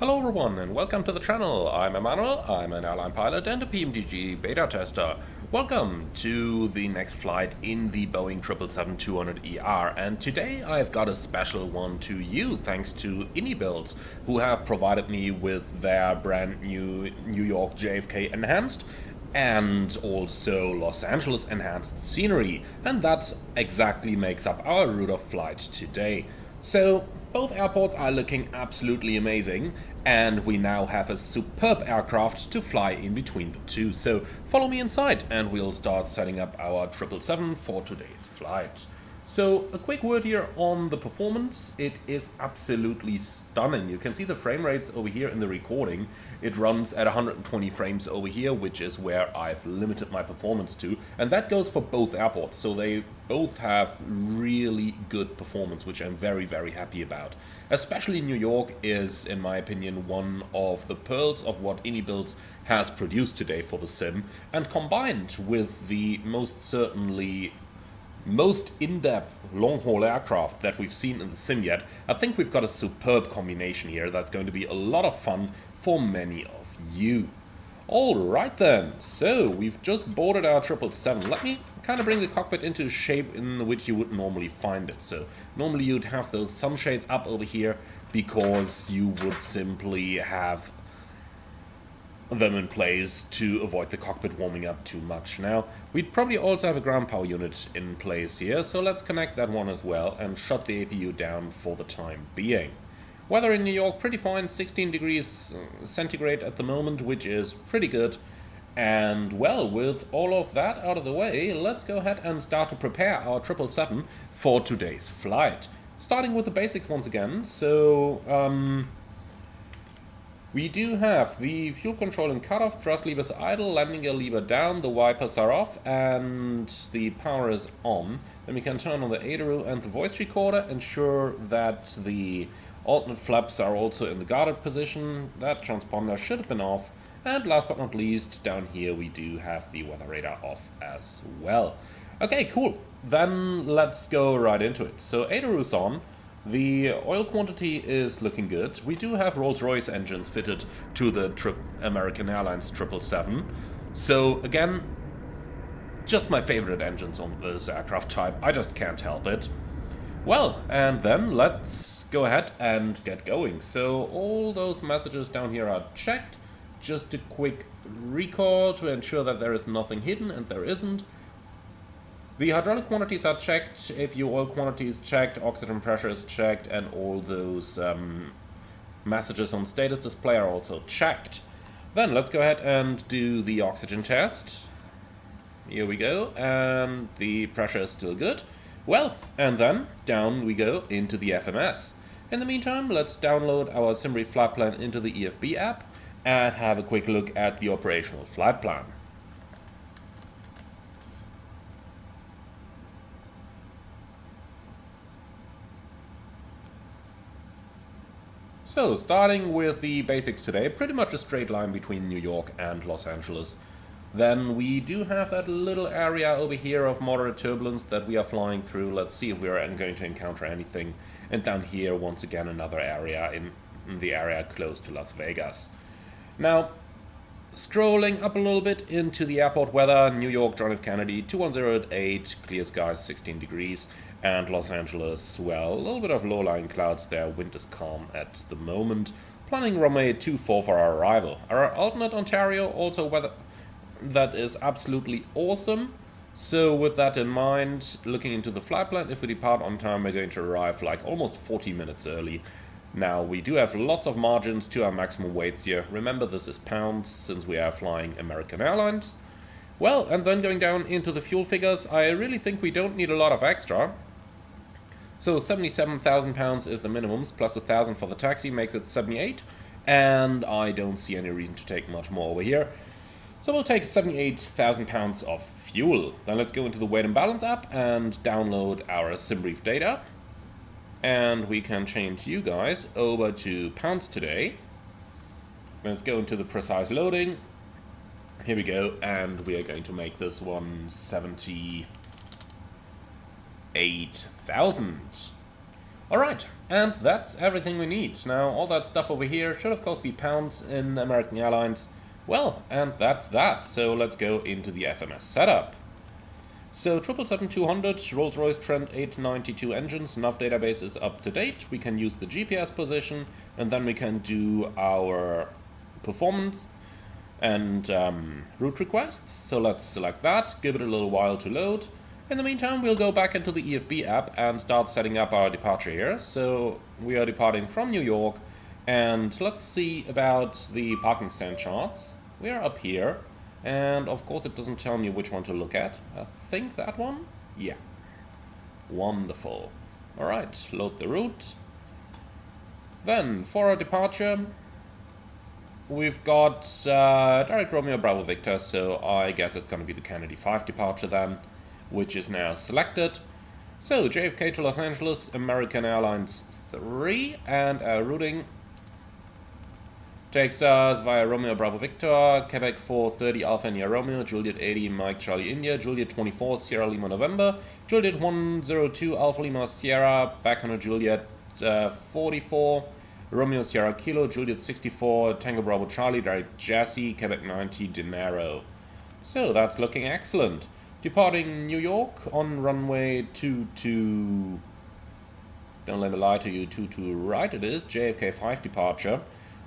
Hello everyone and welcome to the channel. I'm Emmanuel, I'm an airline pilot and a PMDG beta tester. Welcome to the next flight in the Boeing 777-200ER, and today I've got a special one to you thanks to Builds, who have provided me with their brand new New York JFK enhanced and also Los Angeles enhanced scenery, and that exactly makes up our route of flight today. So both airports are looking absolutely amazing, and we now have a superb aircraft to fly in between the two. So follow me inside and we'll start setting up our 777 for today's flight. So a quick word here on the performance. It is absolutely stunning. You can see the frame rates over here in the recording. It runs at 120 frames over here, which is where I've limited my performance to. And that goes for both airports. So they both have really good performance, which I'm very, very happy about. Especially New York is, in my opinion, one of the pearls of what Builds has produced today for the sim. And combined with the most in-depth long-haul aircraft that we've seen in the sim yet, I think we've got a superb combination here that's going to be a lot of fun for many of you. Alright then, so we've just boarded our 777. Let me kind of bring the cockpit into shape in which you would normally find it. So normally you'd have those sunshades up over here because you would simply have them in place to avoid the cockpit warming up too much. Now, we'd probably also have a ground power unit in place here, so let's connect that one as well and shut the APU down for the time being. Weather in New York, pretty fine, 16 degrees centigrade at the moment, which is pretty good. And well, with all of that out of the way, let's go ahead and start to prepare our 777 for today's flight. Starting with the basics once again, so we do have the fuel control and cutoff, thrust levers idle, landing gear lever down, the wipers are off, and the power is on. Then we can turn on the ADRU and the voice recorder, ensure that the alternate flaps are also in the guarded position. That transponder should have been off. And last but not least, down here we do have the weather radar off as well. Okay, cool. Then let's go right into it. So ADRU's on. The oil quantity is looking good. We do have Rolls-Royce engines fitted to the American Airlines 777. So again, just my favorite engines on this aircraft type. I just can't help it. Well, and then let's go ahead and get going. So all those messages down here are checked. Just a quick recall to ensure that there is nothing hidden, and there isn't. The hydraulic quantities are checked, APU oil quantity is checked, oxygen pressure is checked, and all those messages on status display are also checked. Then let's go ahead and do the oxygen test. Here we go, and the pressure is still good. Well, and then down we go into the FMS. In the meantime, let's download our Simbrief flight plan into the EFB app and have a quick look at the operational flight plan. So, starting with the basics today, pretty much a straight line between New York and Los Angeles. Then we do have that little area over here of moderate turbulence that we are flying through. Let's see if we are going to encounter anything. And down here, once again, another area in the area close to Las Vegas. Now, strolling up a little bit into the airport weather, New York, John F. Kennedy, 210 at 8, clear skies, 16 degrees. And Los Angeles, well, a little bit of low-lying clouds there, wind is calm at the moment. Planning runway 24 for our arrival. Our alternate Ontario, also weather that is absolutely awesome. So with that in mind, looking into the flight plan, if we depart on time, we're going to arrive like almost 40 minutes early. Now, we do have lots of margins to our maximum weights here. Remember, this is pounds, since we are flying American Airlines. Well, and then going down into the fuel figures, I really think we don't need a lot of extra. So 77,000 pounds is the minimums, plus 1,000 for the taxi makes it 78. And I don't see any reason to take much more over here. So we'll take 78,000 pounds of fuel. Then let's go into the weight and balance app and download our Simbrief data. And we can change you guys over to pounds today. Let's go into the precise loading. Here we go, and we are going to make this one 78,000. Alright, and that's everything we need. Now, all that stuff over here should of course be pounds in American Airlines. Well, and that's that. So let's go into the FMS setup. So 777-200, Rolls-Royce Trent 892 engines, nav database is up to date. We can use the GPS position, and then we can do our performance and route requests. So let's select that, give it a little while to load. In the meantime, we'll go back into the EFB app and start setting up our departure here. So we are departing from New York, and let's see about the parking stand charts. We are up here, and of course it doesn't tell me which one to look at. I think that one? Yeah. Wonderful. Alright, load the route. Then, for our departure, we've got direct Romeo Bravo Victor, so I guess it's going to be the Kennedy 5 departure then, which is now selected. So, JFK to Los Angeles, American Airlines 3, and our routing takes us via Romeo Bravo Victor, Quebec 430 Alpha India Romeo, Juliet 80 Mike Charlie India, Juliet 24 Sierra Lima November, Juliet 102 Alpha Lima Sierra, back on a Juliet 44, Romeo Sierra Kilo, Juliet 64, Tango Bravo Charlie, direct Jassy, Quebec 90 Dinero. So that's looking excellent. Departing New York on runway 22, don't let me lie to you, 22 right it is, JFK 5 departure.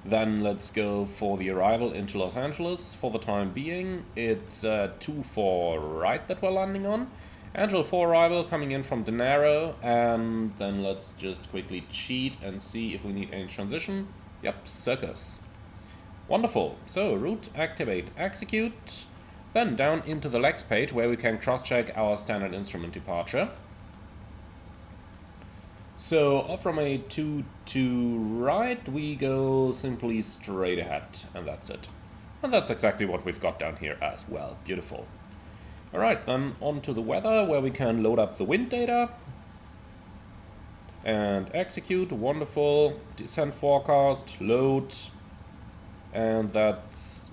Then let's go for the arrival into Los Angeles. For the time being, it's 24 right that we're landing on. Angel 4 arrival coming in from Dinero, and then let's just quickly cheat and see if we need any transition. Yep, Circus. Wonderful. So route, activate, execute. Then down into the LAX page where we can cross-check our standard instrument departure. So off from a 2 right, we go simply straight ahead, and that's it. And that's exactly what we've got down here as well. Beautiful. Alright, then on to the weather, where we can load up the wind data. And execute, wonderful. Descent forecast, load. And that's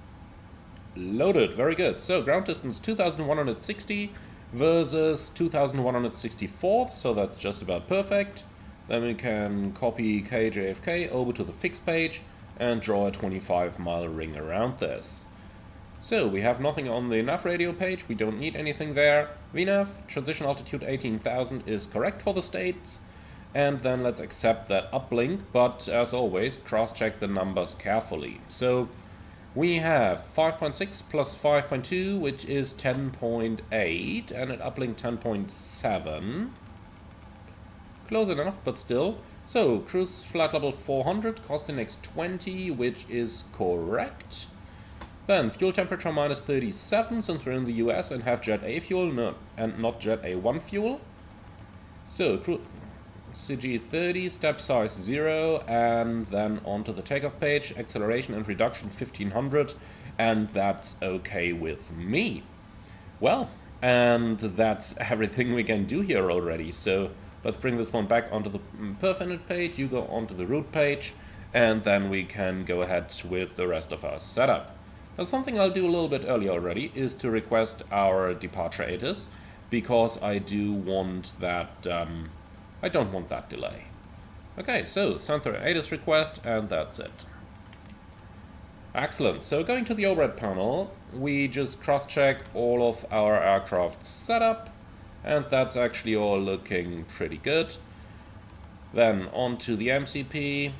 loaded, very good. So ground distance 2160 versus 2164, so that's just about perfect. Then we can copy KJFK over to the fixed page and draw a 25-mile ring around this. So we have nothing on the nav radio page, we don't need anything there. VNAV, transition altitude 18,000 is correct for the states. And then let's accept that uplink, but as always, cross-check the numbers carefully. So we have 5.6 plus 5.2, which is 10.8, and an uplink 10.7. Close enough, but still. So, cruise flight level 400, cost index 20, which is correct. Then, fuel temperature minus 37, since we're in the US and have Jet A fuel, and not Jet A1 fuel. So, CG 30, step size 0, and then onto the takeoff page, acceleration and reduction 1500, and that's okay with me. Well, and that's everything we can do here already, so let's bring this one back onto the perf page, you go onto the route page, and then we can go ahead with the rest of our setup. Now, something I'll do a little bit early already is to request our departure ATIS, because I do want that, I don't want that delay. Okay, so send the ATIS request, and that's it. Excellent. So going to the overhead panel, we just cross-check all of our aircraft setup, and that's actually all looking pretty good. Then on to the MCP.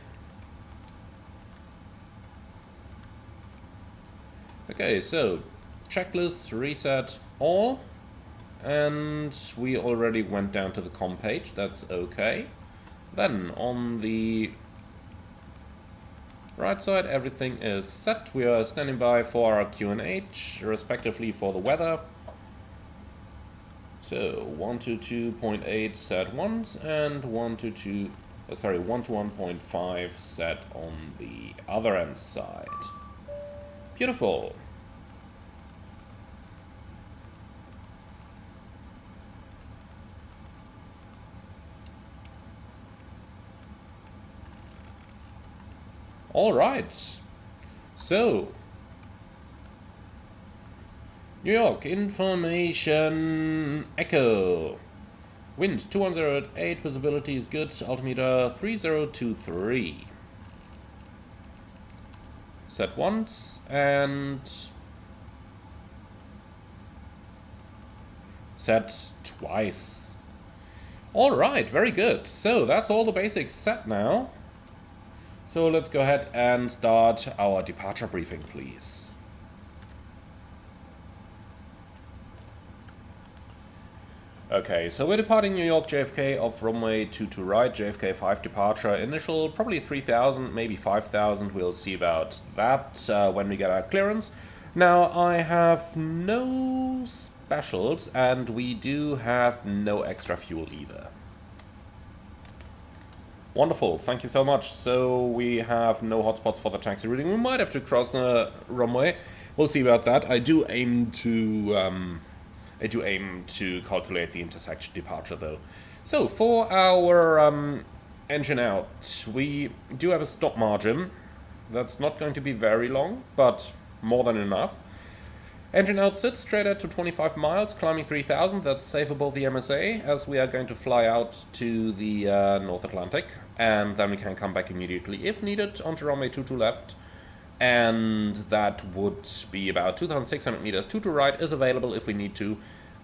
Okay, so checklist, reset all. And we already went down to the com page, that's okay. Then on the right side, everything is set. We are standing by for our QNH, respectively for the weather. So 122.8 set once, and 121.5 set on the other end side. Beautiful. All right, so New York information echo. Wind 2108, visibility is good, altimeter 3023. Set once and set twice. Alright, very good. So that's all the basics set now. So let's go ahead and start our departure briefing, please. Okay, so we're departing New York JFK off runway 22 right, JFK 5 departure. Initial probably 3,000, maybe 5,000. We'll see about that when we get our clearance. Now, I have no specials, and we do have no extra fuel either. Wonderful, thank you so much. So we have no hotspots for the taxi routing. We might have to cross a runway. We'll see about that. I do aim to calculate the intersection departure though. So for our engine out, we do have a stop margin. That's not going to be very long, but more than enough. Engine out sits straight at 25 miles, climbing 3,000. That's safe above the MSA, as we are going to fly out to the North Atlantic, and then we can come back immediately if needed onto runway 22 left. And that would be about 2,600 meters. 22 right is available if we need to.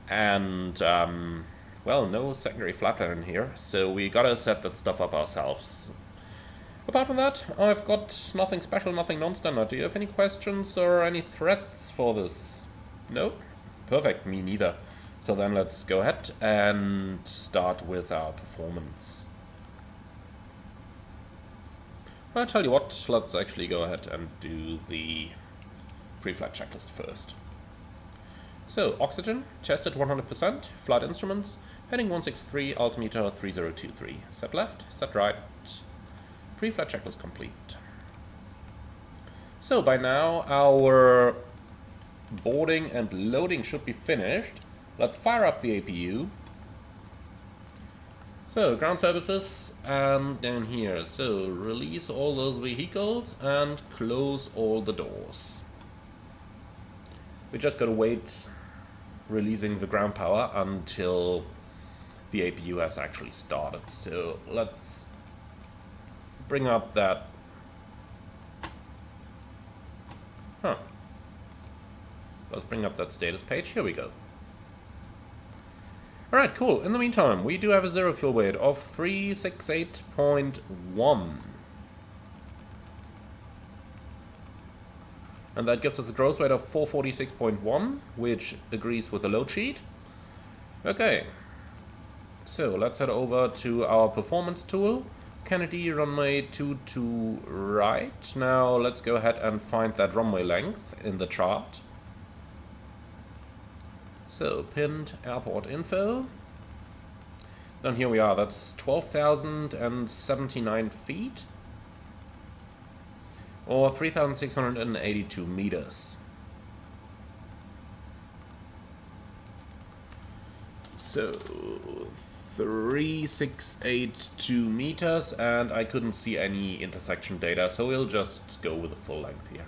And, well, no secondary flatliner in here, so we gotta set that stuff up ourselves. Apart from that, I've got nothing special, nothing non-standard. Do you have any questions or any threats for this? No? Perfect, me neither. So then let's go ahead and start with our performance. I'll tell you what, let's actually go ahead and do the pre-flight checklist first. So, oxygen, tested 100%, flight instruments, heading 163, altimeter 3023. Set left, set right, pre-flight checklist complete. So, by now our boarding and loading should be finished. Let's fire up the APU. So, ground services, and down here. So, release all those vehicles and close all the doors. We just gotta wait releasing the ground power until the APU has actually started. So, let's bring up that. Let's bring up that status page. Here we go. Alright, cool. In the meantime, we do have a zero fuel weight of 368.1. And that gives us a gross weight of 446.1, which agrees with the load sheet. Okay. So, let's head over to our performance tool. Kennedy, runway 22 right. Now, let's go ahead and find that runway length in the chart. So, pinned airport info. Then here we are, that's 12,079 feet. Or 3,682 meters. So, 3,682 meters, and I couldn't see any intersection data, so we'll just go with the full length here.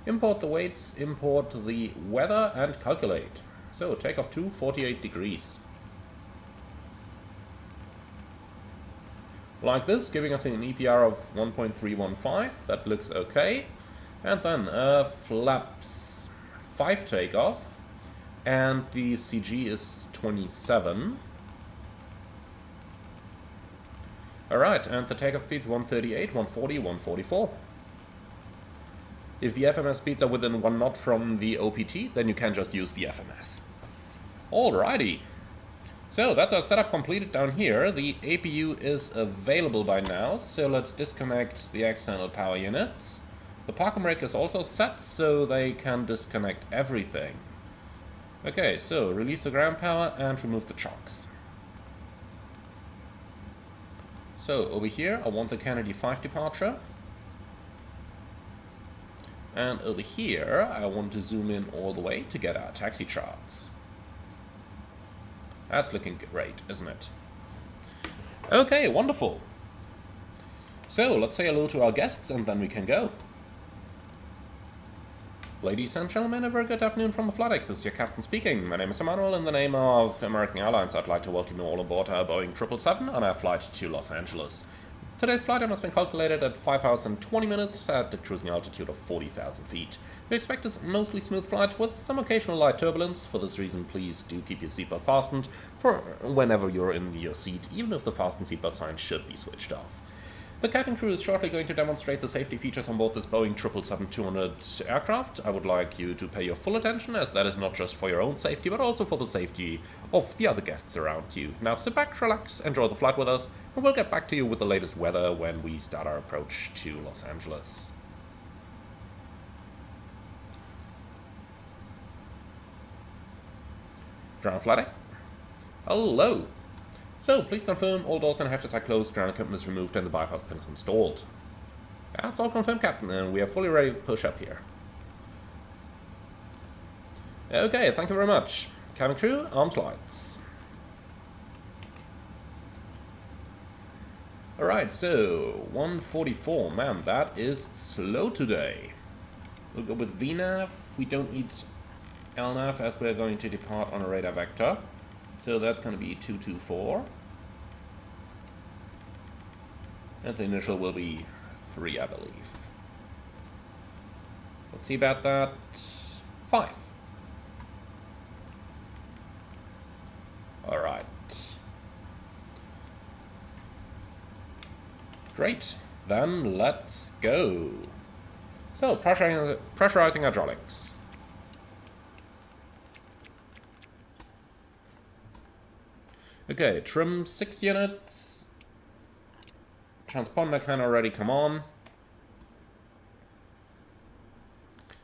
Import the weights, import the weather, and calculate. So, takeoff to 48 degrees. Like this, giving us an EPR of 1.315. That looks okay. And then flaps 5 takeoff. And the CG is 27. Alright, and the takeoff speeds 138, 140, 144. If the FMS speeds are within 1 knot from the OPT, then you can just use the FMS. Alrighty. So that's our setup completed down here. The APU is available by now, so let's disconnect the external power units. The parking brake is also set, so they can disconnect everything. Okay, so release the ground power and remove the chocks. So over here, I want the Kennedy 5 departure. And over here, I want to zoom in all the way to get our taxi charts. That's looking great, isn't it? Okay, wonderful. So, let's say hello to our guests and then we can go. Ladies and gentlemen, a very good afternoon from the flight deck. This is your captain speaking. My name is Emmanuel. In the name of American Airlines, I'd like to welcome you all aboard our Boeing 777 on our flight to Los Angeles. Today's flight time has been calculated at 5 hours and 20 minutes at the cruising altitude of 40,000 feet. We expect a mostly smooth flight with some occasional light turbulence. For this reason, please do keep your seatbelt fastened for whenever you're in your seat, even if the fasten seatbelt sign should be switched off. The cabin crew is shortly going to demonstrate the safety features on board this Boeing 777-200 aircraft. I would like you to pay your full attention, as that is not just for your own safety, but also for the safety of the other guests around you. Now sit back, relax, enjoy the flight with us, and we'll get back to you with the latest weather when we start our approach to Los Angeles. Ground flight deck. Hello. So, please confirm all doors and hatches are closed, ground equipment is removed, and the bypass pin is installed. That's all confirmed, Captain, and we are fully ready to push up here. Okay, thank you very much. Cabin crew, arms lights. Alright, so 144. Man, that is slow today. We'll go with VNAV. We don't need LNAV as we're going to depart on a radar vector. So that's going to be 224. And the initial will be 3, I believe. Let's see about that. 5. Alright. Great. Then let's go. So, pressurizing hydraulics. Okay, trim 6 units. Transponder can already come on.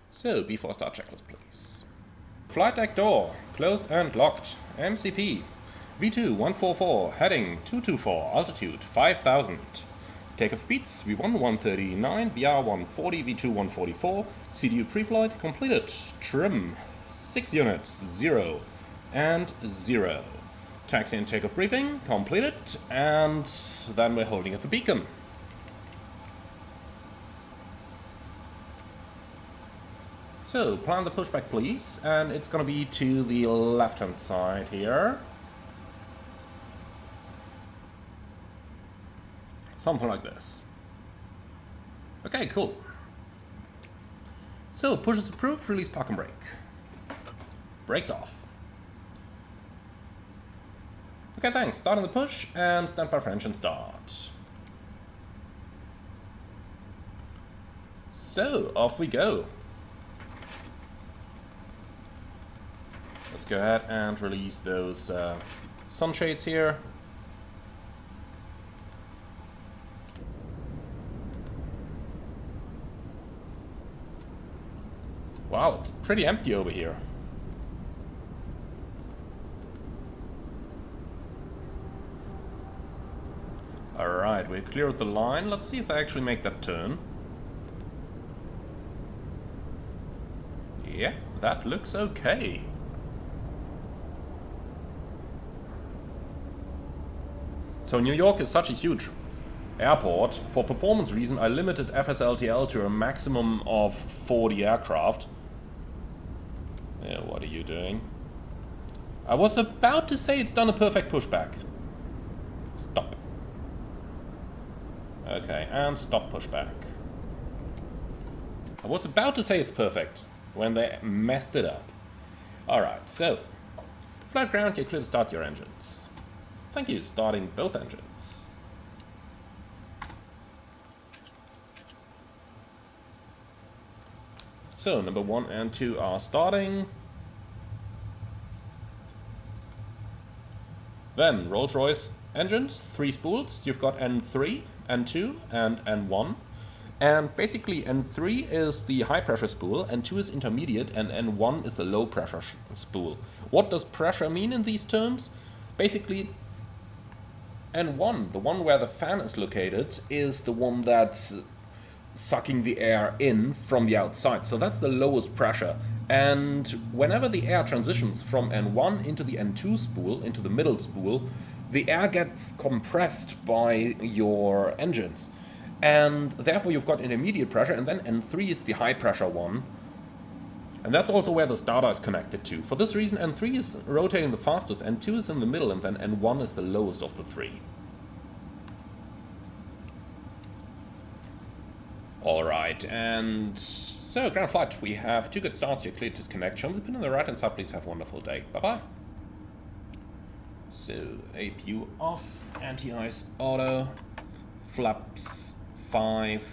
So, before start checklist, please. Flight deck door, closed and locked. MCP, V2144, heading 224, altitude 5000. Takeoff speeds, V1 139, VR 140, V2 144. CDU pre-flight completed. Trim 6 units, 0 and 0. Taxi and takeoff briefing completed, and then we're holding at the beacon. So, plan the pushback, please, and it's going to be to the left-hand side here. Something like this. Okay, cool. So, push is approved, release park and brake. Brakes off. Okay, thanks. Starting the push and stand by for engine start. So, off we go. Let's go ahead and release those sunshades here. Wow, it's pretty empty over here. Alright, we cleared the line. Let's see if I actually make that turn. Yeah, that looks okay. So New York is such a huge airport. For performance reason, I limited FSLTL to a maximum of 40 aircraft. Yeah, what are you doing? I was about to say it's done a perfect pushback. Stop. Okay, and stop pushback. I was about to say it's perfect when they messed it up. Alright, so flat ground, you're clear to start your engines. Thank you, starting both engines. So number 1 and 2 are starting. Then Rolls-Royce engines, 3 spools. You've got N3, N2 and N1. And basically N3 is the high pressure spool, N2 is intermediate, and N1 is the low pressure spool. What does pressure mean in these terms? Basically N1, the one where the fan is located, is the one that's sucking the air in from the outside. So that's the lowest pressure. And whenever the air transitions from N1 into the N2 spool, into the middle spool, the air gets compressed by your engines. And therefore you've got intermediate pressure, and then N3 is the high pressure one. And that's also where the starter is connected to. For this reason, N3 is rotating the fastest, N2 is in the middle, and then N1 is the lowest of the three. Alright, and so ground flight, we have 2 good starts here, clear disconnection. Show me the pin on the right hand side, please have a wonderful day. Bye-bye. So, APU off, anti-ice auto, flaps 5.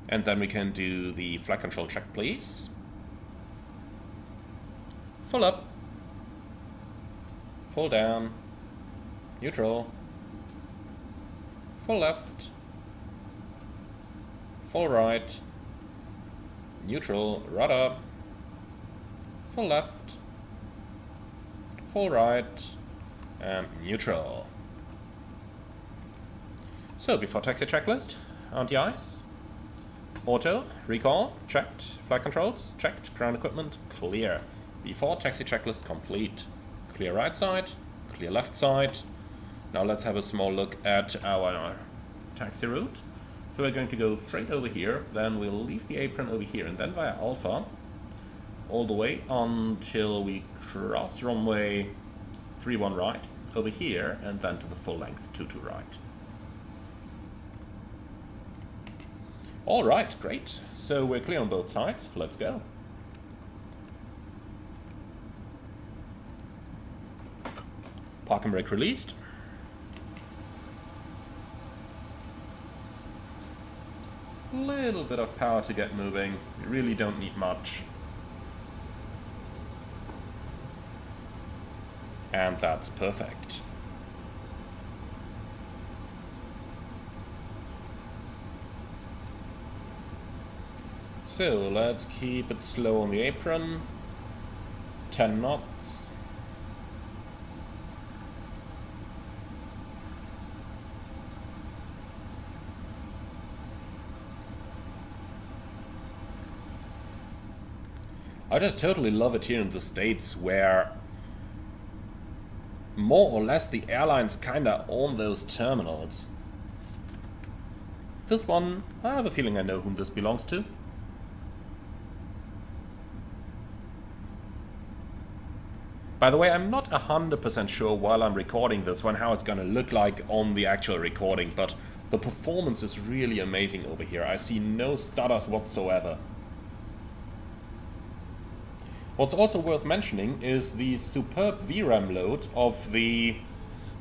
And then we can do the flight control check, please. Full up. Full down. Neutral. Full left. Full right. Neutral. Rudder. Full left. Full right. And neutral. So, before taxi checklist, anti-ice. Auto, recall, checked. Flight controls, checked. Ground equipment, clear. Before taxi checklist complete. Clear right side, clear left side. Now let's have a small look at our taxi route. So we're going to go straight over here, then we'll leave the apron over here, and then via Alpha, all the way until we cross runway 31 right, over here, and then to the full length 22 right. Alright, great. So we're clear on both sides. Let's go. Park and brake released. Little bit of power to get moving. You really don't need much. And that's perfect. So let's keep it slow on the apron. 10 knots. I just totally love it here in the States, where more or less the airlines kinda own those terminals. This one, I have a feeling I know whom this belongs to. By the way, I'm not 100% sure while I'm recording this one how it's gonna look like on the actual recording, but the performance is really amazing over here. I see no stutters whatsoever. What's also worth mentioning is the superb VRAM load of the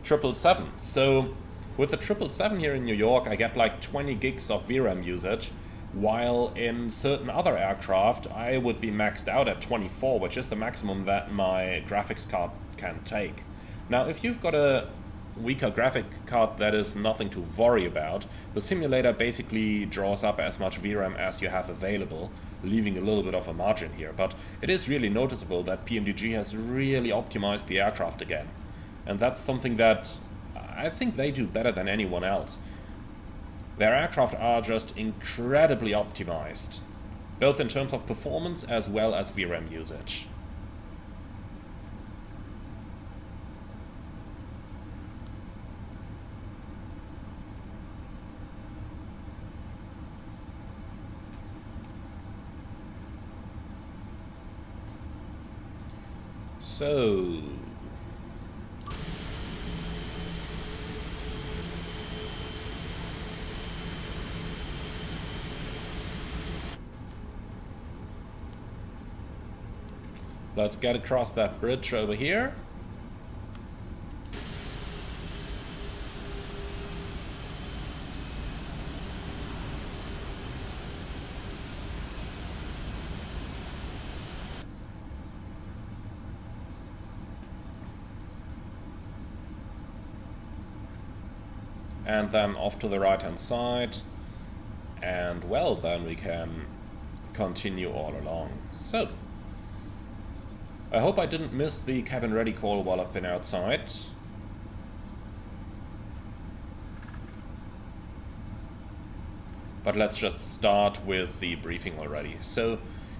777. So with the 777 here in New York, I get like 20 gigs of VRAM usage, while in certain other aircraft I would be maxed out at 24, which is the maximum that my graphics card can take. Now, if you've got a weaker graphic card, that is nothing to worry about. The simulator basically draws up as much VRAM as you have available, leaving a little bit of a margin here. But it is really noticeable that PMDG has really optimized the aircraft again. And that's something that I think they do better than anyone else. Their aircraft are just incredibly optimized, both in terms of performance as well as VRAM usage. So let's get across that bridge over here. And then off to the right hand side, and well, then we can continue all along. So I hope I didn't miss the cabin ready call while I've been outside. But let's just start with the briefing already. So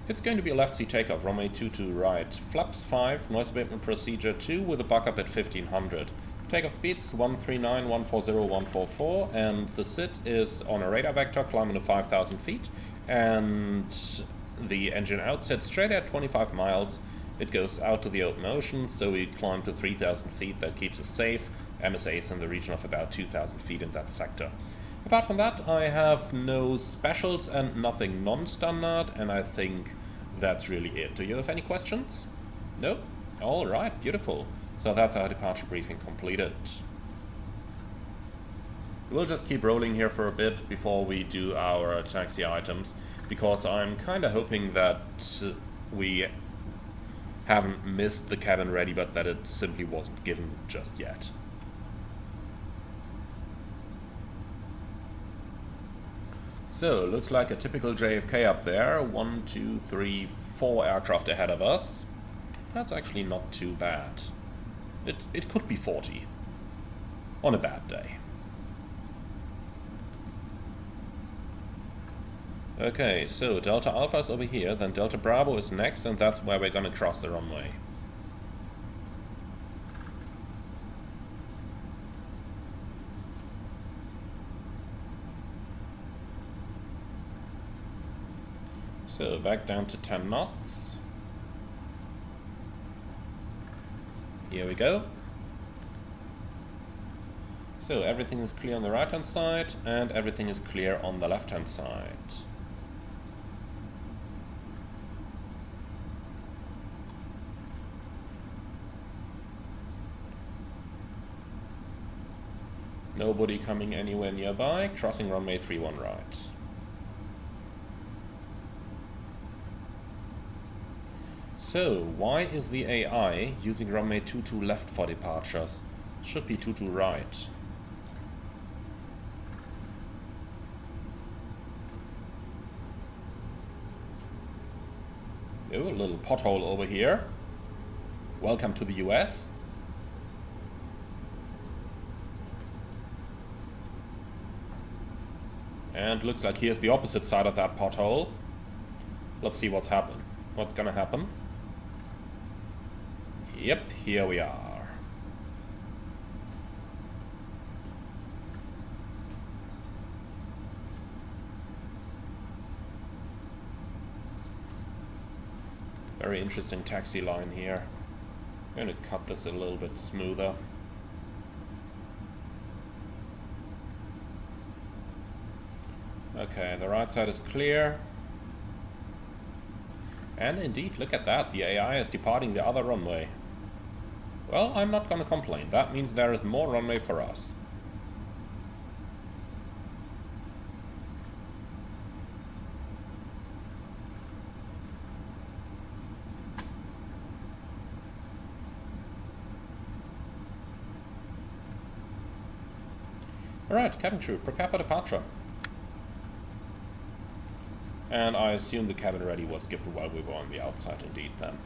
it's going to be a left seat takeoff, runway 22 right, flaps 5, noise abatement procedure 2 with a buckup at 1500. Takeoff speeds 139, 140, 144, and the SID is on a radar vector climbing to 5,000 feet, and the engine outset straight at 25 miles. It goes out to the open ocean, so we climb to 3,000 feet. That keeps us safe. MSA is in the region of about 2,000 feet in that sector. Apart from that, I have no specials and nothing non-standard, and I think that's really it. Do you have any questions? No? Alright, beautiful. So that's our departure briefing completed. We'll just keep rolling here for a bit before we do our taxi items, because I'm kind of hoping that we haven't missed the cabin ready, but that it simply wasn't given just yet. So, looks like a typical JFK up there. 1, 2, 3, 4 aircraft ahead of us. That's actually not too bad. It could be 40 on a bad day. Okay, so Delta Alpha is over here, then Delta Bravo is next, and that's where we're gonna cross the runway. So back down to 10 knots. Here we go. So everything is clear on the right hand side, and everything is clear on the left hand side. Nobody coming anywhere nearby. Crossing runway 31 right. So, why is the AI using runway 22 left for departures? Should be 22 right. Oh, a little pothole over here. Welcome to the US. And looks like here's the opposite side of that pothole. Let's see what's happened. What's gonna happen? Yep, here we are. Very interesting taxi line here. I'm going to cut this a little bit smoother. Okay, the right side is clear. And indeed, look at that, the AI is departing the other runway. Well, I'm not going to complain. That means there is more runway for us. Alright, cabin crew, prepare for departure. And I assume the cabin ready was given while we were on the outside indeed then.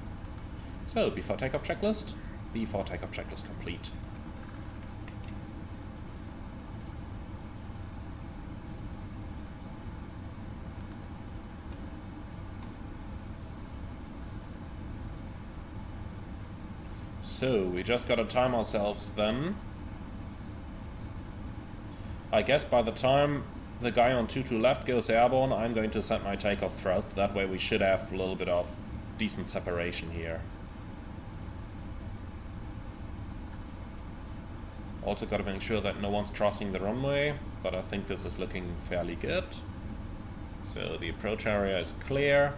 So, before takeoff checklist. Before takeoff checklist complete. So, we just gotta time ourselves then. I guess by the time the guy on 22 left goes airborne, I'm going to set my takeoff thrust. That way we should have a little bit of decent separation here. Also got to make sure that no one's crossing the runway, but I think this is looking fairly good. So the approach area is clear.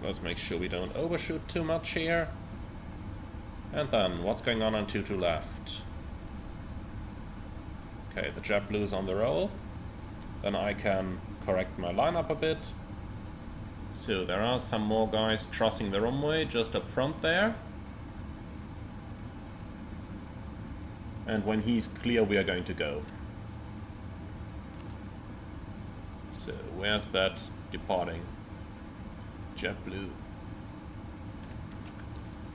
Let's make sure we don't overshoot too much here. And then, what's going on 22 left? Okay, the JetBlue is on the roll. Then I can correct my lineup a bit. So there are some more guys crossing the runway just up front there. And when he's clear, we are going to go. So where's that departing? JetBlue.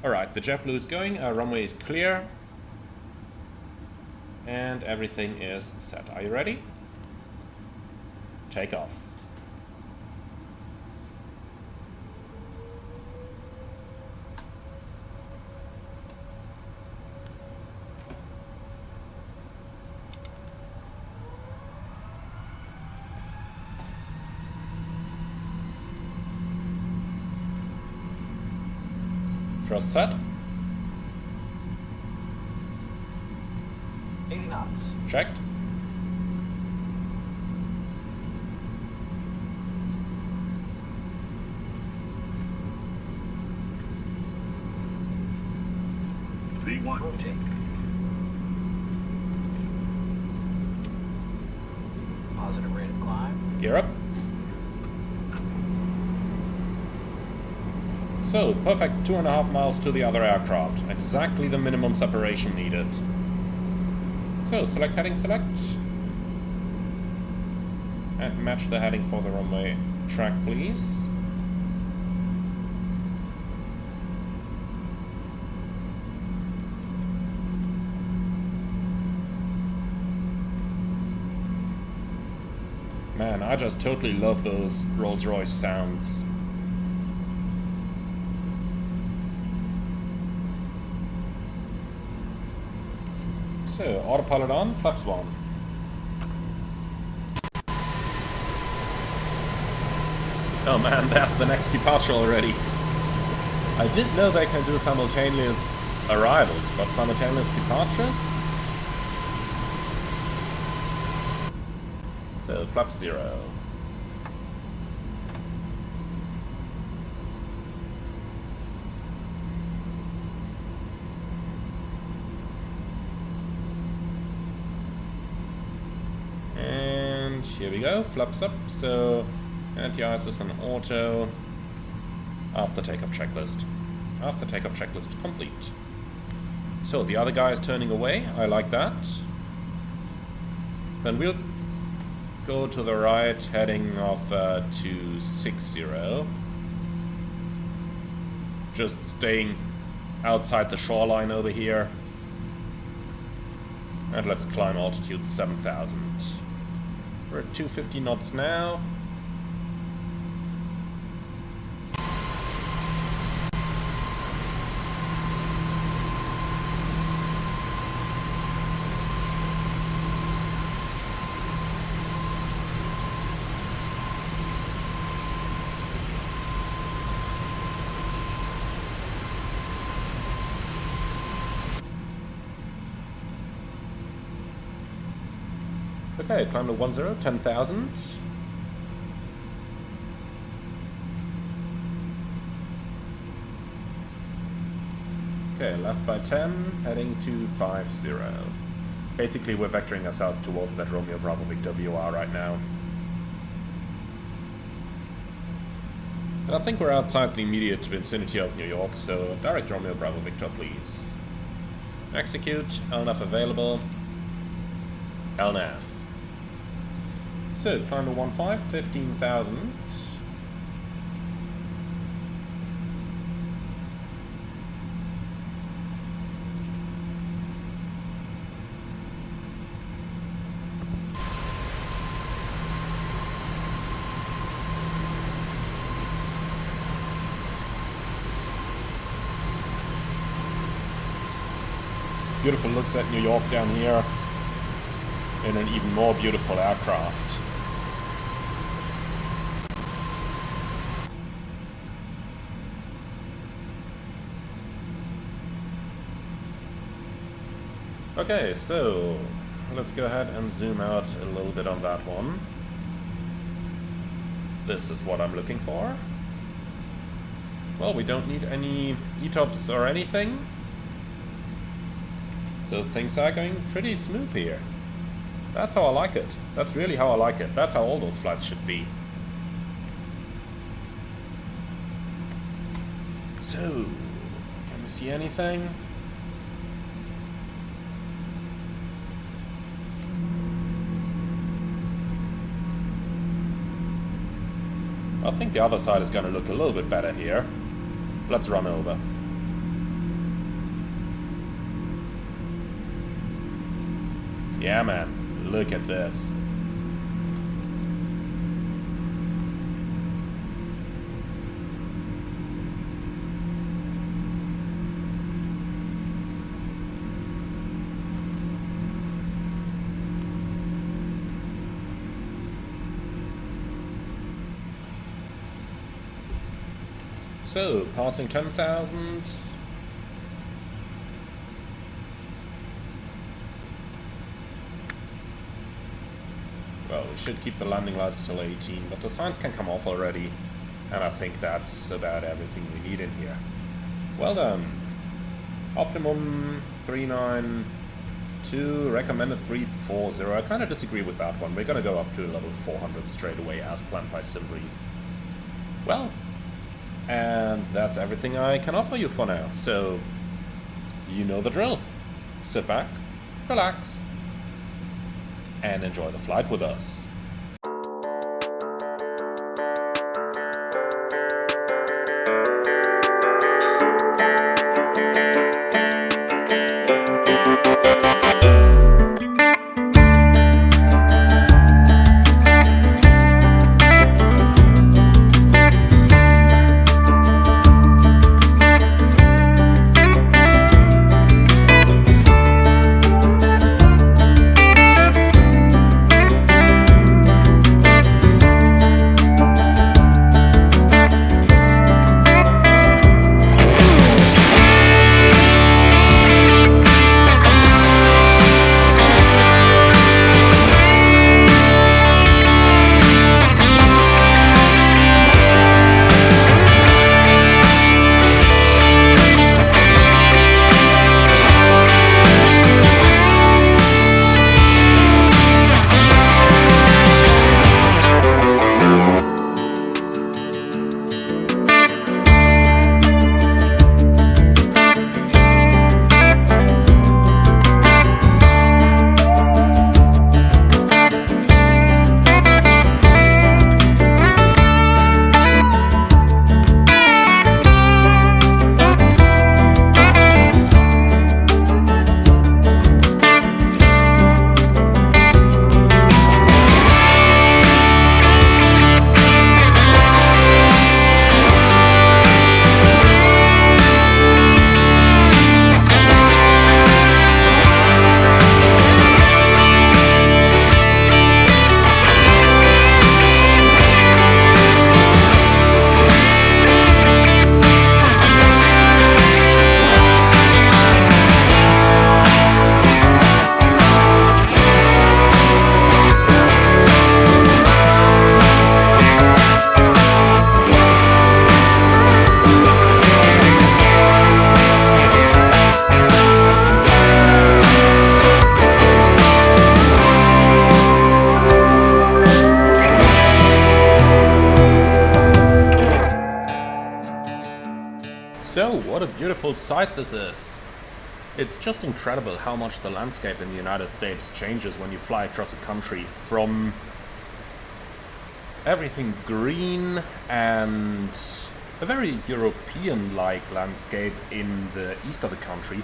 Alright, the JetBlue is going, our runway is clear. And everything is set. Are you ready? Take off. Thrust set. 80 knots. Checked. V1. Rotate. Positive rate of climb. Gear up. So, perfect 2.5 miles to the other aircraft. Exactly the minimum separation needed. So, select heading, select. And match the heading for the runway track, please. Man, I just totally love those Rolls-Royce sounds. So, autopilot on, flaps 1. Oh man, that's the next departure already. I didn't know they can do simultaneous arrivals, but simultaneous departures? So, flap 0. And here we go, flaps up, so anti-ice on auto. After takeoff checklist. After takeoff checklist complete. So, the other guy is turning away, I like that. Then we'll go to the right, heading off 260. Just staying outside the shoreline over here. And let's climb altitude 7,000. We're at 250 knots now. Okay, climb to 10, 10,000. Okay, left by 10, heading to 50. Basically, we're vectoring ourselves towards that Romeo Bravo Victor VOR right now. And I think we're outside the immediate vicinity of New York, so direct Romeo Bravo Victor, please. Execute, LNAV available. LNAV. So, climb to 15, 15,000. Beautiful looks at New York down here in an even more beautiful aircraft. Okay, so let's go ahead and zoom out a little bit on that one. This is what I'm looking for. Well, we don't need any ETOPS or anything. So things are going pretty smooth here. That's how I like it. That's really how I like it. That's how all those flights should be. So, can we see anything? I think the other side is going to look a little bit better here. Let's run over. Yeah, man. Look at this. So, passing 10,000, Well, we should keep the landing lights till 18, but the signs can come off already. And I think that's about everything we need in here. Well done. Optimum 392, recommended 340. I kind of disagree with that one. We're going to go up to level 400 straight away as planned by SimBrief. Well, and that's everything I can offer you for now. So, you know the drill. Sit back, relax, and enjoy the flight with us. So, what a beautiful sight this is. It's just incredible how much the landscape in the United States changes when you fly across a country, from everything green and a very European-like landscape in the east of the country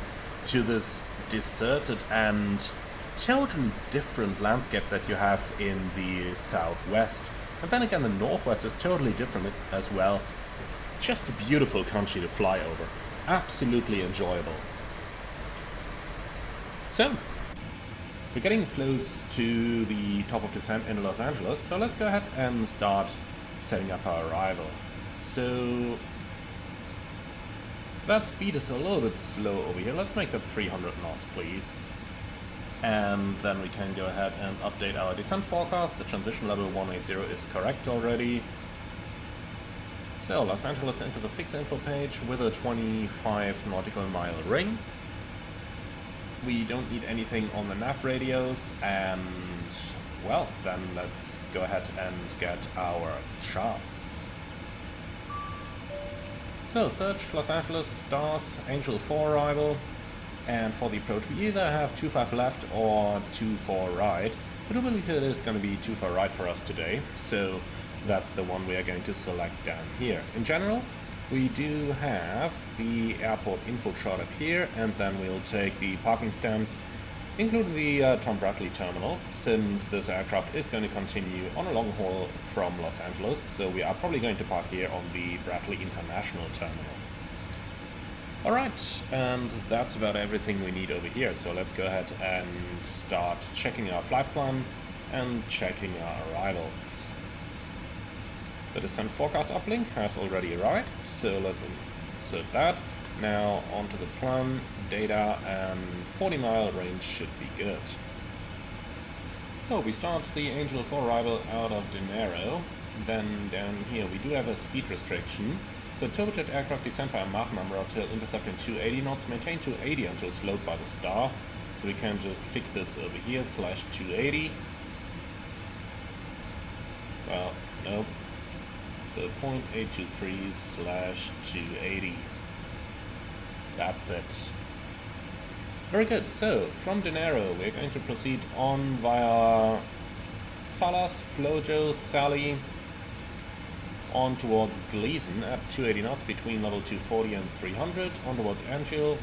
to this deserted and totally different landscape that you have in the southwest. And then again, the northwest is totally different as well. It's just a beautiful country to fly over. Absolutely enjoyable. So, we're getting close to the top of descent in Los Angeles, so let's go ahead and start setting up our arrival. So, that speed is a little bit slow over here. Let's make that 300 knots, please. And then we can go ahead and update our descent forecast. The transition level 180 is correct already. So, Los Angeles into the fix info page with a 25 nautical mile ring. We don't need anything on the nav radios, and well, then let's go ahead and get our charts. So, search Los Angeles, stars, Angel 4 arrival, and for the approach we either have 25 left or 24 right. I do believe it is going to be 24 right for us today, so that's the one we are going to select down here. In general, we do have the airport info chart up here, and then we'll take the parking stands, including the Tom Bradley terminal, since this aircraft is going to continue on a long haul from Los Angeles, so we are probably going to park here on the Bradley International terminal. Alright, and that's about everything we need over here, so let's go ahead and start checking our flight plan and checking our arrivals. The descent forecast uplink has already arrived, so let's insert that. Now onto the plan, data, and 40-mile range should be good. So we start the Angel for arrival out of Dinero. Then down here we do have a speed restriction. So turbojet aircraft descend via Mach number until intercepting 280 knots, maintain 280 until slowed by the star. So we can just fix this over here, /280. Well, nope. So 0.823/280. That's it. Very good. So from Dinero we're going to proceed on via Salas, Flojo, Sally, on towards Gleason at 280 knots between level 240 and 300, on towards Angel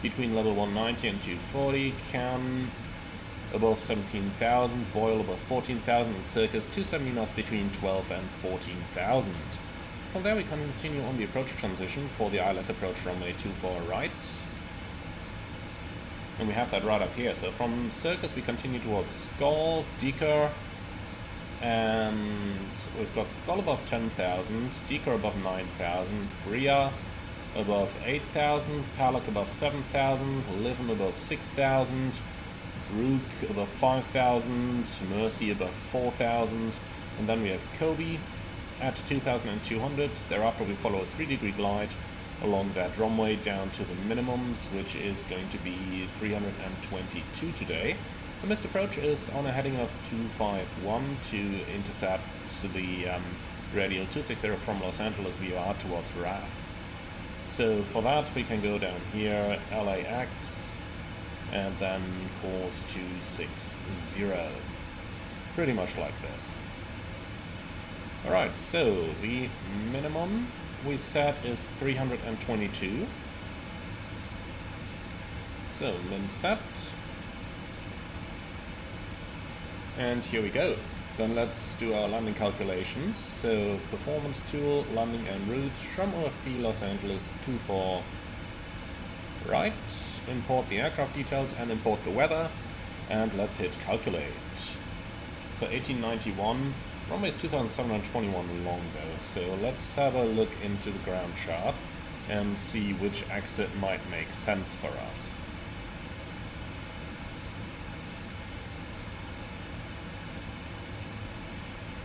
between level 190 and 240, Cannes above 17,000, Boyle above 14,000, and Circus 270 knots between 12 and 14,000. From there we continue on the approach transition for the ILS approach runway 24 right. And we have that right up here. So from Circus we continue towards Skull, Deker, and we've got Skull above 10,000, Deker above 9,000, Bria above 8,000, Palak above 7,000, Livin above 6,000, Rook above 5,000, Mercy above 4,000, and then we have Kobe at 2,200. Thereafter we follow a 3-degree glide along that runway down to the minimums, which is going to be 322 today. The missed approach is on a heading of 251 to intercept the radial 260 from Los Angeles via towards RAFs. So for that we can go down here, LAX, and then course 260. Pretty much like this. Alright, so the minimum we set is 322. So min set. And here we go. Then let's do our landing calculations. So performance tool, landing en route from OFP Los Angeles 24 right. Import the aircraft details and import the weather. And let's hit calculate. For 1891, runway is 2,721 long though. So let's have a look into the ground chart and see which exit might make sense for us.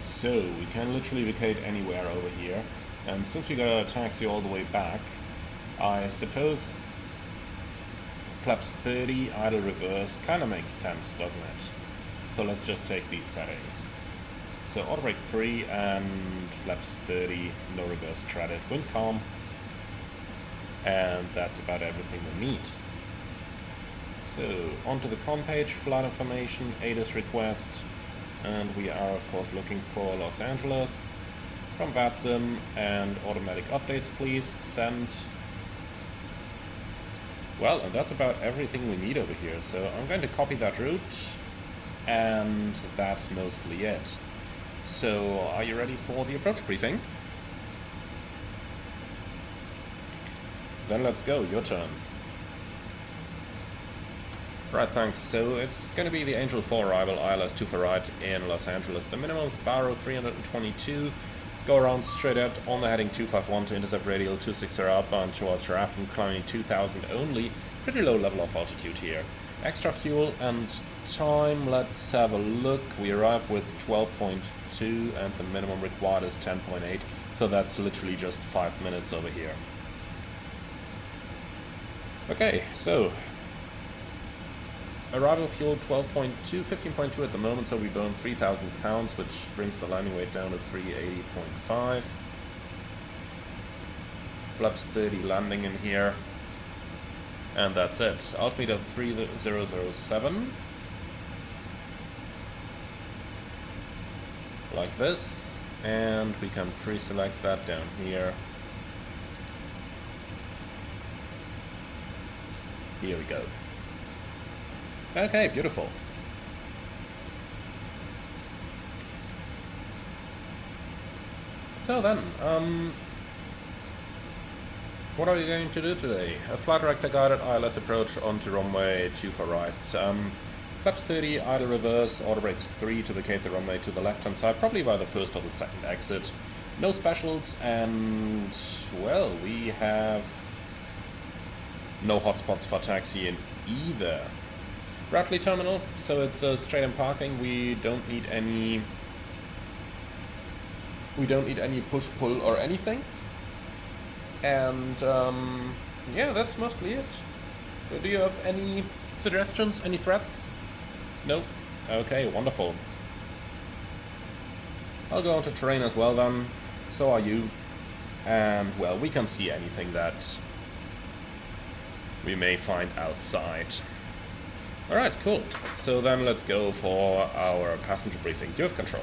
So we can literally vacate anywhere over here, and since we got a taxi all the way back, I suppose flaps 30, idle reverse, kinda makes sense, doesn't it? So let's just take these settings. So auto brake 3 and flaps 30, no reverse treaded, wind calm, and that's about everything we need. So onto the com page, flight information, ADIS request, and we are of course looking for Los Angeles from VATSIM, and automatic updates please, send. Well, and that's about everything we need over here, so I'm going to copy that route, and that's mostly it. So are you ready for the approach briefing? Then let's go, your turn. Right, thanks. So it's going to be the Angel 4 arrival, ILS 2 for right in Los Angeles. The minimum is Barrow 322. Go around straight out on the heading 251 to intercept radial 260 outbound towards Raffin, climbing 2,000 only. Pretty low level of altitude here. Extra fuel and time, let's have a look. We arrive with 12.2 and the minimum required is 10.8. So that's literally just 5 minutes over here. Okay, so arrival fuel 12.2, 15.2 at the moment, so we burn 3,000 pounds, which brings the landing weight down to 380.5. Flaps 30 landing in here, and that's it. Altimeter 3007, like this, and we can pre-select that down here. Here we go. Okay, beautiful. So then, what are we going to do today? A flight director guided ILS approach onto runway 2 for right. Flaps 30, idle reverse, auto brakes 3 to vacate the runway to the left-hand side, probably by the first or the second exit. No specials, and, well, we have no hotspots for taxi in either. Bradley terminal, so it's straight in parking. We don't need any push-pull or anything. And yeah, that's mostly it. So do you have any suggestions, any threats? No? Okay, wonderful. I'll go onto terrain as well then. So are you. And well, we can see anything that we may find outside. Alright, cool. So then let's go for our passenger briefing. You have control.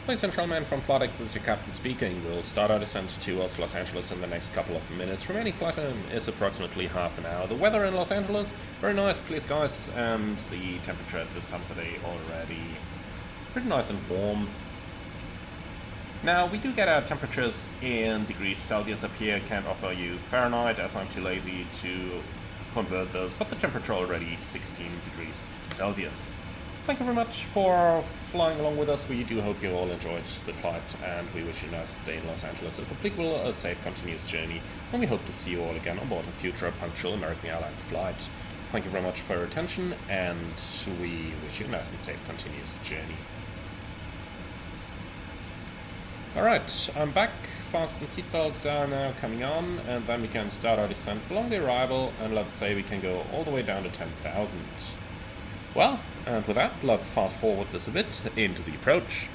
Please, Centralman from FlightX, this is your captain speaking. We'll start our descent towards Los Angeles in the next couple of minutes. Remaining flight time is approximately half an hour. The weather in Los Angeles, very nice, clear skies, and the temperature at this time of the day already pretty nice and warm. Now, we do get our temperatures in degrees Celsius up here. Can't offer you Fahrenheit as I'm too lazy to convert those, but the temperature already 16 degrees Celsius. Thank you very much for flying along with us. We do hope you all enjoyed the flight, and we wish you a nice stay in Los Angeles. If applicable, a safe continuous journey, and we hope to see you all again on board a future punctual American Airlines flight. Thank you very much for your attention, and we wish you a nice and safe continuous journey. Alright, I'm back. Fasten seatbelts are now coming on, and then we can start our descent along the arrival, and let's say we can go all the way down to 10,000. Well, and with that, let's fast forward this a bit into the approach.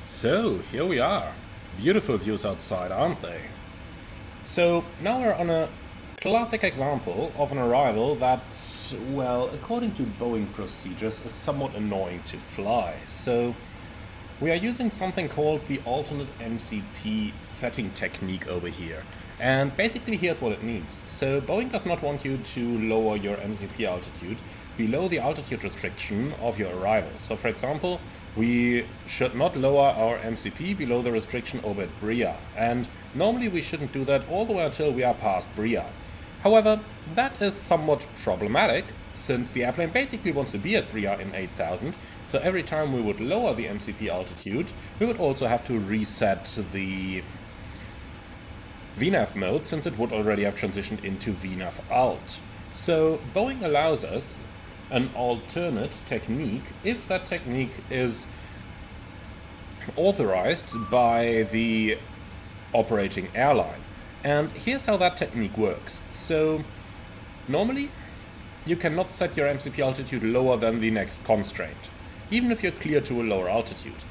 So, here we are. Beautiful views outside, aren't they? So, now we're on a classic example of an arrival that, well, according to Boeing procedures, is somewhat annoying to fly. So, we are using something called the alternate MCP setting technique over here. And basically here's what it means. So Boeing does not want you to lower your MCP altitude below the altitude restriction of your arrival. So for example, we should not lower our MCP below the restriction over at Bria. And normally we shouldn't do that all the way until we are past Bria. However, that is somewhat problematic, since the airplane basically wants to be at Bria in 8,000, so every time we would lower the MCP altitude, we would also have to reset the VNAV mode, since it would already have transitioned into VNAV alt. So Boeing allows us an alternate technique if that technique is authorized by the operating airline. And here's how that technique works. So normally you cannot set your MCP altitude lower than the next constraint, even if you're clear to a lower altitude.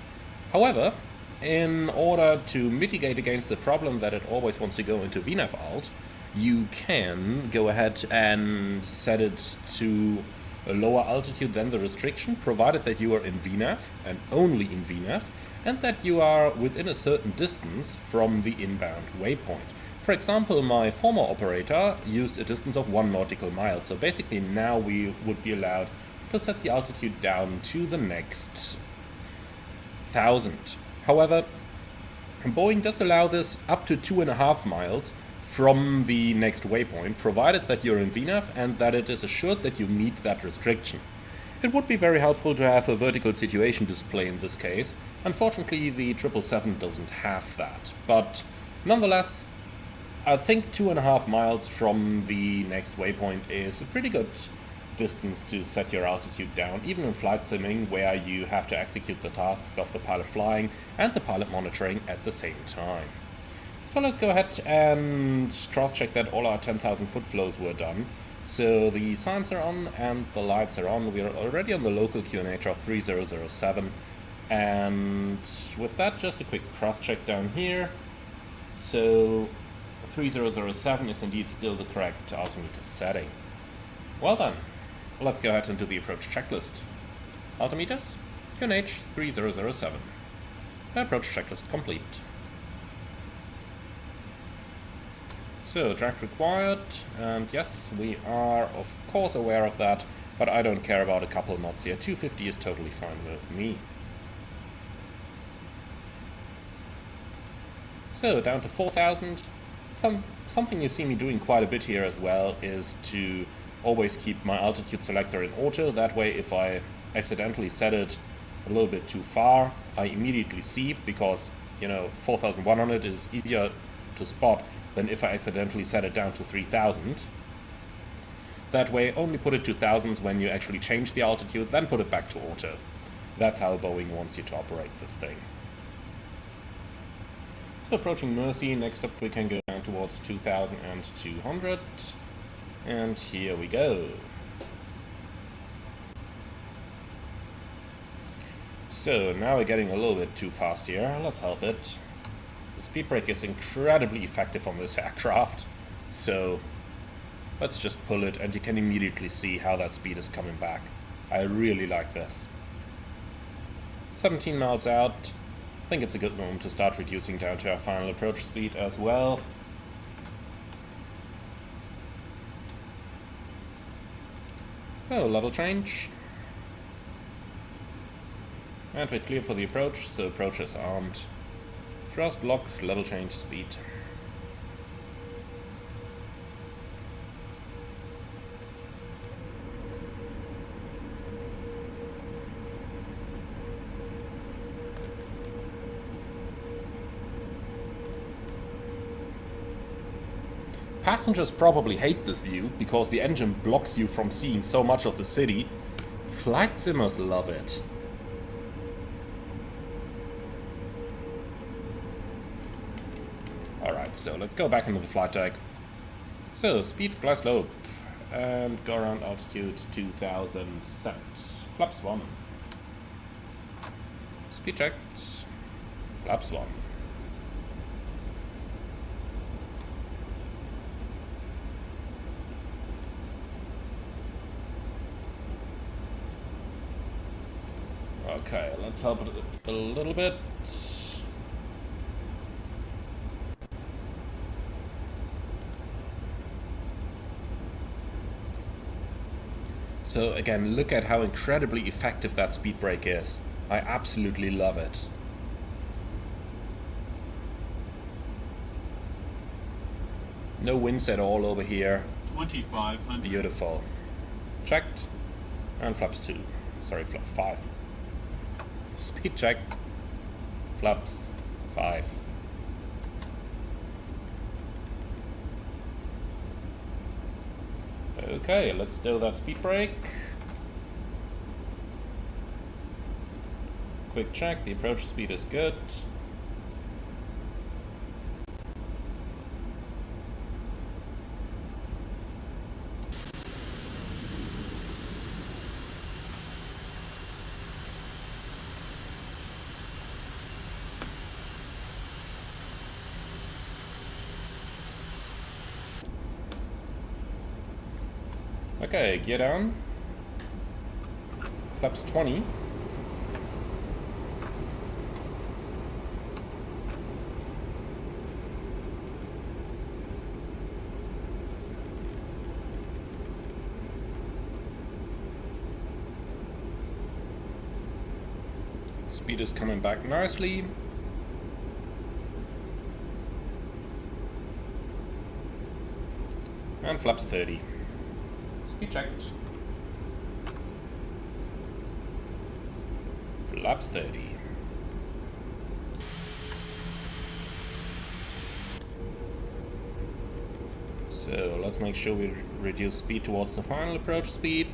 However, in order to mitigate against the problem that it always wants to go into VNAV alt, you can go ahead and set it to a lower altitude than the restriction, provided that you are in VNAV and only in VNAV, and that you are within a certain distance from the inbound waypoint. For example, my former operator used a distance of 1 nautical mile, so basically now we would be allowed to set the altitude down to the next 1,000. However, Boeing does allow this up to 2.5 miles from the next waypoint, provided that you're in VNAV and that it is assured that you meet that restriction. It would be very helpful to have a vertical situation display in this case. Unfortunately, the 777 doesn't have that, but nonetheless, I think 2.5 miles from the next waypoint is a pretty good distance to set your altitude down, even in flight simming, where you have to execute the tasks of the pilot flying and the pilot monitoring at the same time. So let's go ahead and cross-check that all our 10,000 foot flows were done. So the signs are on and the lights are on. We are already on the local QNH of 3007. And with that, just a quick cross-check down here. So 3007 is indeed still the correct altimeter setting. Well done. Let's go ahead and do the approach checklist. Altimeters, QNH 3007. Approach checklist complete. So, drag required, and yes, we are of course aware of that, but I don't care about a couple knots here. 250 is totally fine with me. So, down to 4,000. Something you see me doing quite a bit here as well is to always keep my altitude selector in auto. That way, if I accidentally set it a little bit too far, I immediately see, because, you know, 4100 is easier to spot than if I accidentally set it down to 3000. That way, only put it to thousands when you actually change the altitude, then put it back to auto. That's how Boeing wants you to operate this thing. So approaching Mercy, next up we can go down towards 2200. And here we go. So now we're getting a little bit too fast here. Let's help it. The speed brake is incredibly effective on this aircraft. So let's just pull it, and you can immediately see how that speed is coming back. I really like this. 17 miles out. I think it's a good moment to start reducing down to our final approach speed as well. So, level change. And we're clear for the approach, so approach is armed. Thrust locked, level change speed. Passengers probably hate this view, because the engine blocks you from seeing so much of the city. Flight simmers love it. Alright, so let's go back into the flight deck. So, speed plus slope. And go around altitude 2000 set. Flaps 1. Speed checked. Flaps 1. Okay, let's help it a little bit. So again, look at how incredibly effective that speed brake is. I absolutely love it. No winds at all over here. 2500. Beautiful. Checked. And flaps 2. Sorry, flaps 5. Speed checked. Flaps 5. Okay, let's do that speed brake. Quick check, the approach speed is good. Okay, gear down. Flaps 20. Speed is coming back nicely. And flaps 30. Speed checked. Flaps 30. So let's make sure we reduce speed towards the final approach speed.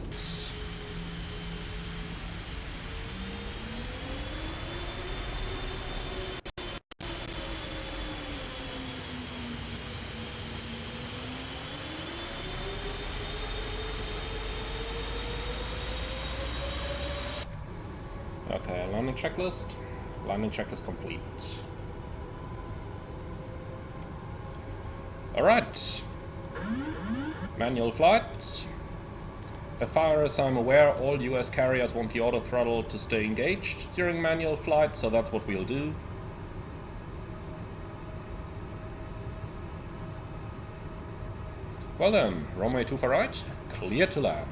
Okay, landing checklist. Landing checklist complete. Alright. Manual flight. As far as I'm aware, all US carriers want the auto throttle to stay engaged during manual flight, so that's what we'll do. Well then, runway 24 right, clear to land.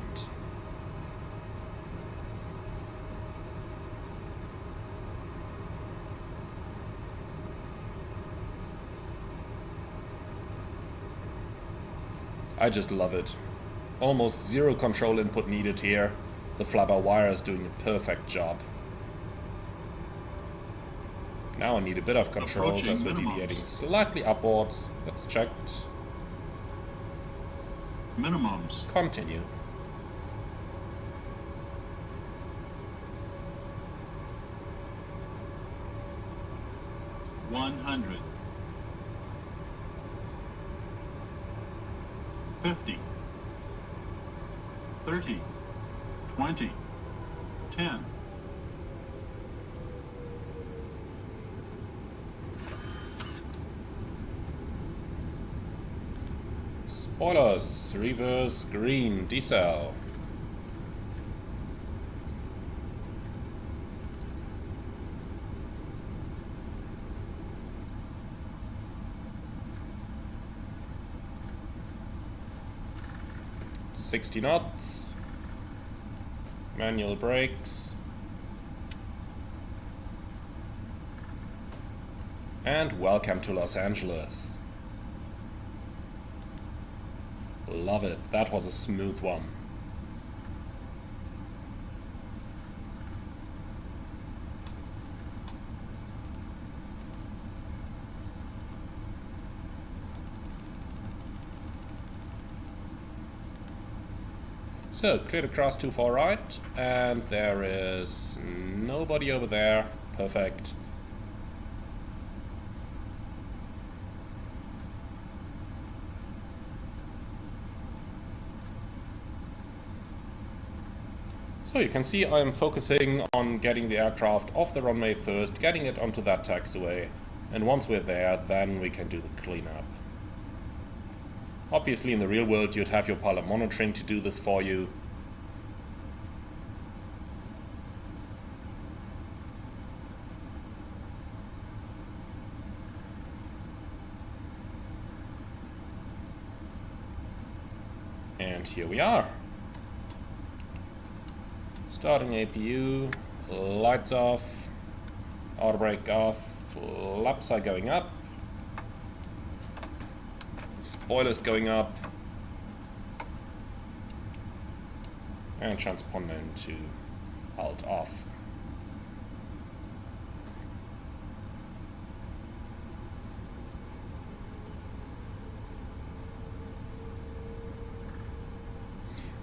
I just love it. Almost zero control input needed here. The flapper wire is doing a perfect job. Now I need a bit of control as we're deviating slightly upwards. Let's check. Minimums. Continue. $100. 50. 30. 20. 10. Spoilers, reverse, green, decel. $60 knots. Manual brakes. And welcome to Los Angeles. Love it. That was a smooth one. So, cleared across 24 right, and there is nobody over there. Perfect. So you can see I'm focusing on getting the aircraft off the runway first, getting it onto that taxiway, and once we're there, then we can do the cleanup. Obviously in the real world you'd have your pilot monitoring to do this for you. And here we are. Starting APU, lights off, auto brake off, laps are going up, spoilers going up, and transponder into alt off.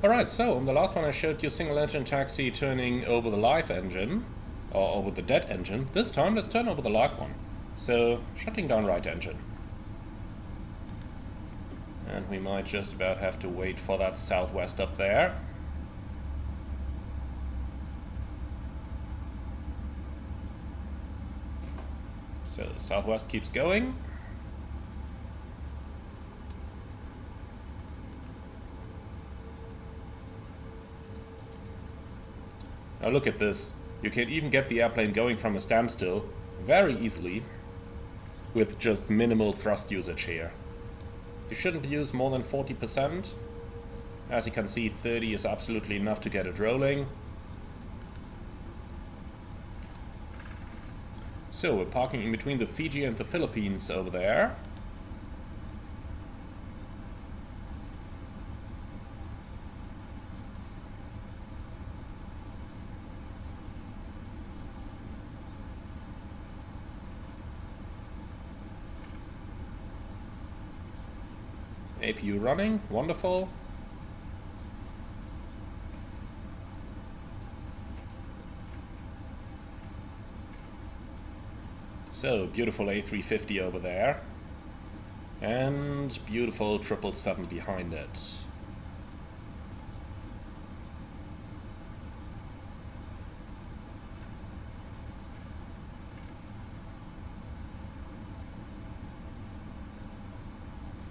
Alright, so on the last one I showed you single engine taxi turning over the live engine, or over the dead engine. This time let's turn over the live one. So, shutting down right engine. And we might just about have to wait for that southwest up there. So the southwest keeps going. Now look at this. You can even get the airplane going from a standstill very easily with just minimal thrust usage here. You shouldn't use more than 40%. As you can see, 30 is absolutely enough to get it rolling. So we're parking in between the Fiji and the Philippines over there. APU running, wonderful. So, beautiful A350 over there. And beautiful 777 behind it.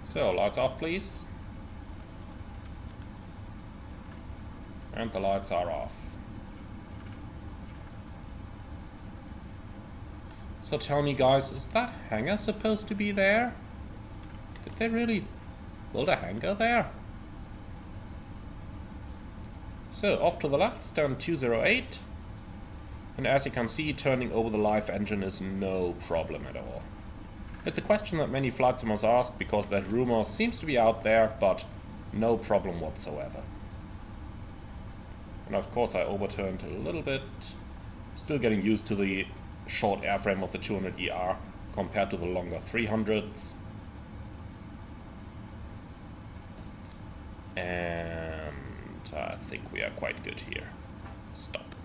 So, lights off please. And the lights are off. So tell me guys, is that hangar supposed to be there? Did they really build a hangar there? So, off to the left, stand 208. And as you can see, turning over the live engine is no problem at all. It's a question that many flight simmers ask because that rumor seems to be out there, but no problem whatsoever. And of course I overturned a little bit. Still getting used to the short airframe of the 200ER compared to the longer 300s. And I think we are quite good here. Stop.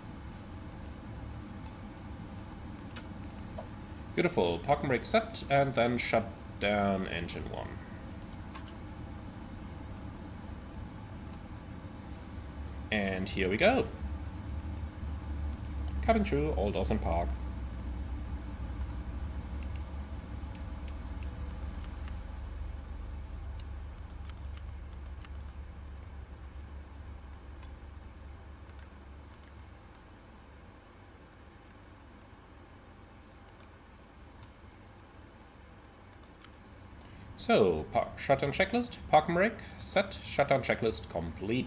Beautiful. Park and brake set, and then shut down engine 1. And here we go. Cabin crew, all doors in park. So, shutdown checklist, park and brake, set, shutdown checklist complete.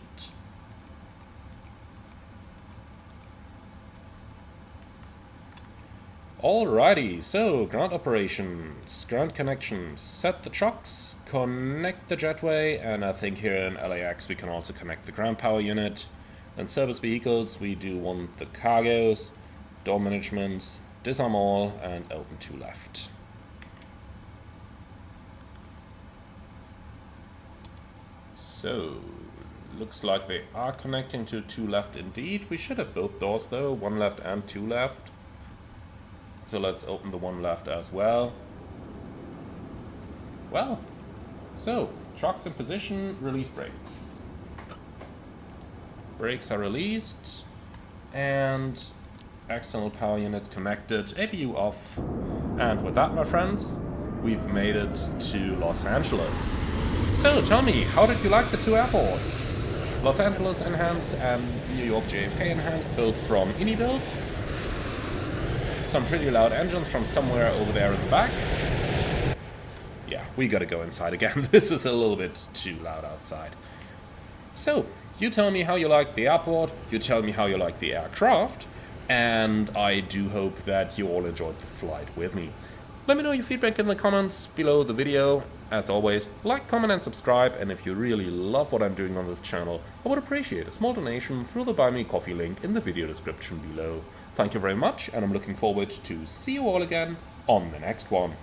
Alrighty, so ground operations, ground connections, set the chocks, connect the jetway, and I think here in LAX we can also connect the ground power unit. And service vehicles, we do want the cargos, door management, disarm all, and open to left. So, looks like they are connecting to 2 left indeed. We should have both doors though, 1 left and 2 left. So let's open the 1 left as well. Well, so, chocks in position, release brakes. Brakes are released, and external power units connected, APU off. And with that, my friends, we've made it to Los Angeles. So tell me, how did you like the 2 airports? Los Angeles in hand and New York JFK in hand, both from INI builds. Some pretty loud engines from somewhere over there in the back. Yeah, we gotta go inside again. This is a little bit too loud outside. So, you tell me how you like the airport, you tell me how you like the aircraft, and I do hope that you all enjoyed the flight with me. Let me know your feedback in the comments below the video. As always, like, comment and subscribe, and if you really love what I'm doing on this channel, I would appreciate a small donation through the Buy Me Coffee link in the video description below. Thank you very much, and I'm looking forward to see you all again on the next one.